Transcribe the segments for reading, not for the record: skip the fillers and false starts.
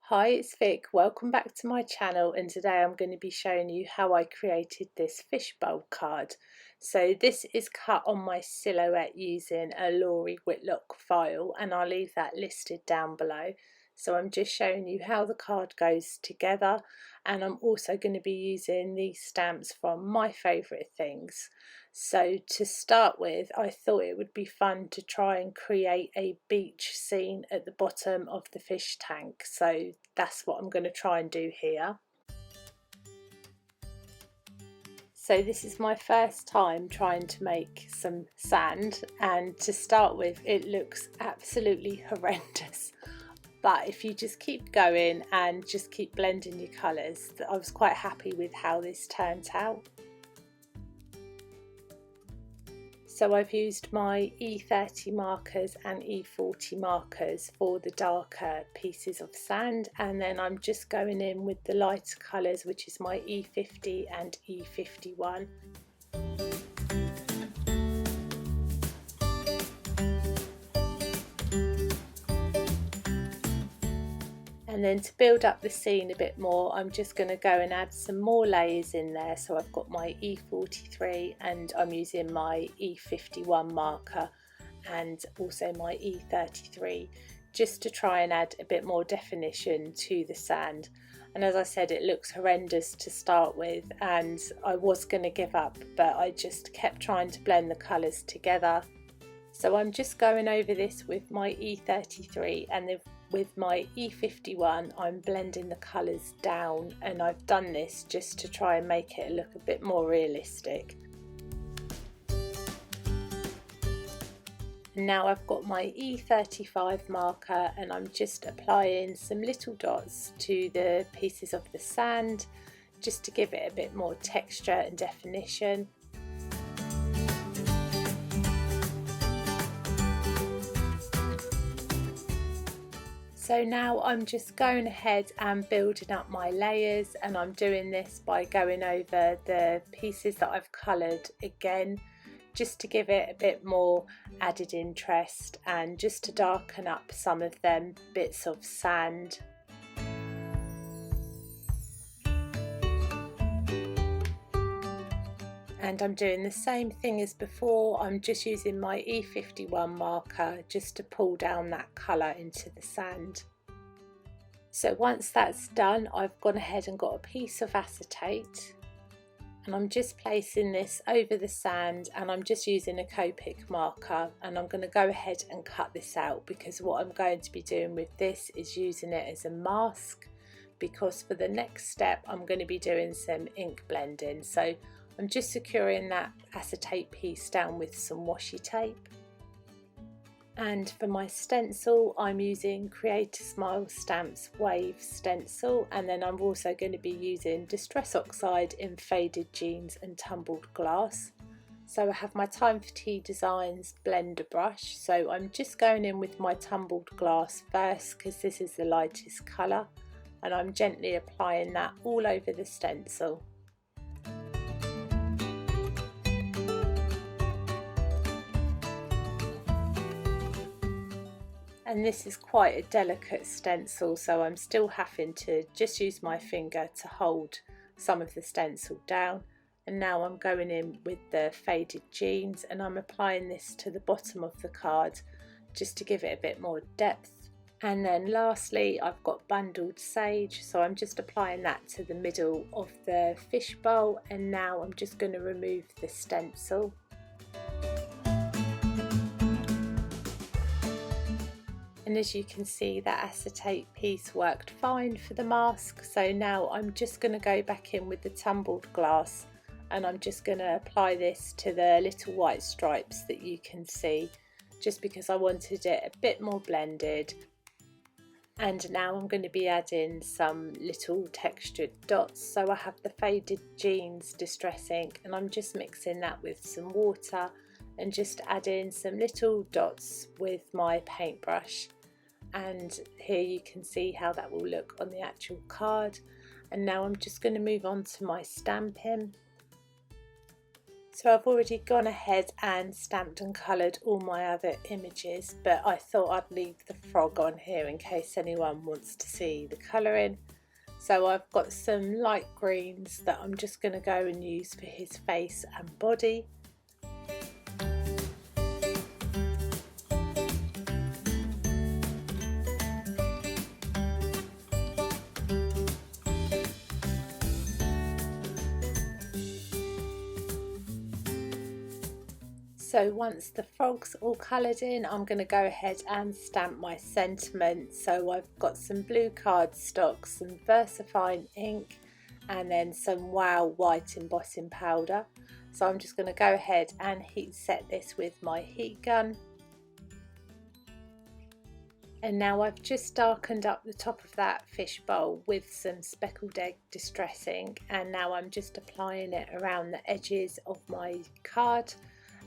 Hi, it's Vic. Welcome back to my channel, and today I'm going to be showing you how I created this fishbowl card. So this is cut on my silhouette using a Whitlock file, and I'll leave that listed down below. So I'm just showing you how the card goes together, and I'm also going to be using these stamps from My Favourite Things. So to start with, I thought it would be fun to try and create a beach scene at the bottom of the fish tank. So that's what I'm going to try and do here. So this is my first time trying to make some sand, and to start with it looks absolutely horrendous. But if you just keep going and just keep blending your colours, I was quite happy with how this turned out. So I've used my E30 markers and E40 markers for the darker pieces of sand, and then I'm just going in with the lighter colours, which is my E50 and E51. And then to build up the scene a bit more, I'm just going to go and add some more layers in there. So I've got my E43 and I'm using my E51 marker and also my E33 just to try and add a bit more definition to the sand. And as I said, it looks horrendous to start with, and I was going to give up, but I just kept trying to blend the colours together. So I'm just going over this with my E33, and then with my E51 I'm blending the colours down, and I've done this just to try and make it look a bit more realistic. And now I've got my E35 marker and I'm just applying some little dots to the pieces of the sand just to give it a bit more texture and definition. So now I'm just going ahead and building up my layers, and I'm doing this by going over the pieces that I've coloured again just to give it a bit more added interest and just to darken up some of them bits of sand. And I'm doing the same thing as before. I'm just using my E51 marker just to pull down that colour into the sand. So once that's done, I've gone ahead and got a piece of acetate, and I'm just placing this over the sand, and I'm just using a Copic marker, and I'm going to go ahead and cut this out because what I'm going to be doing with this is using it as a mask, because for the next step I'm going to be doing some ink blending. So I'm just securing that acetate piece down with some washi tape. And for my stencil I'm using Create a Smile Stamps Wave stencil, and then I'm also going to be using Distress Oxide in Faded Jeans and Tumbled Glass. So I have my Time for Tea Designs blender brush, so I'm just going in with my Tumbled Glass first because this is the lightest colour, and I'm gently applying that all over the stencil. And this is quite a delicate stencil, so I'm still having to just use my finger to hold some of the stencil down. And now I'm going in with the Faded Jeans, and I'm applying this to the bottom of the card just to give it a bit more depth. And then lastly I've got Bundled Sage, so I'm just applying that to the middle of the fishbowl, and now I'm just going to remove the stencil. And as you can see, that acetate piece worked fine for the mask. So now I'm just going to go back in with the tumbled glass, and I'm just going to apply this to the little white stripes that you can see, just because I wanted it a bit more blended. And now I'm going to be adding some little textured dots. So I have the Faded Jeans Distress ink, and I'm just mixing that with some water and just adding some little dots with my paintbrush. And here you can see how that will look on the actual card. And now I'm just going to move on to my stamping. So I've already gone ahead and stamped and coloured all my other images, but I thought I'd leave the frog on here in case anyone wants to see the colouring. So I've got some light greens that I'm just going to go and use for his face and body. So once the frog's all coloured in, I'm going to go ahead and stamp my sentiment. So I've got some blue cardstock, some VersaFine ink, and then some Wow white embossing powder. So I'm just going to go ahead and heat set this with my heat gun. And now I've just darkened up the top of that fishbowl with some speckled egg distress ink, and now I'm just applying it around the edges of my card.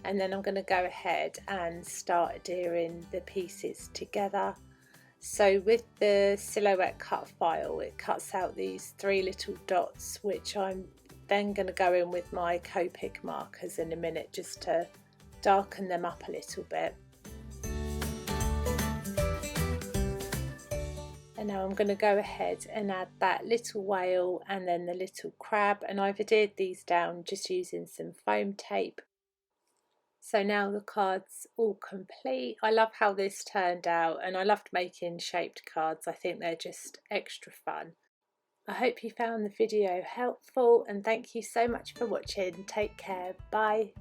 And then I'm going to go ahead and start adhering the pieces together. So with the silhouette cut file, it cuts out these 3 little dots, which I'm then going to go in with my Copic markers in a minute just to darken them up a little bit. And now I'm going to go ahead and add that little whale and then the little crab, and I've adhered these down just using some foam tape. So now the card's all complete. I love how this turned out, and I loved making shaped cards. I think they're just extra fun. I hope you found the video helpful, and thank you so much for watching. Take care. Bye.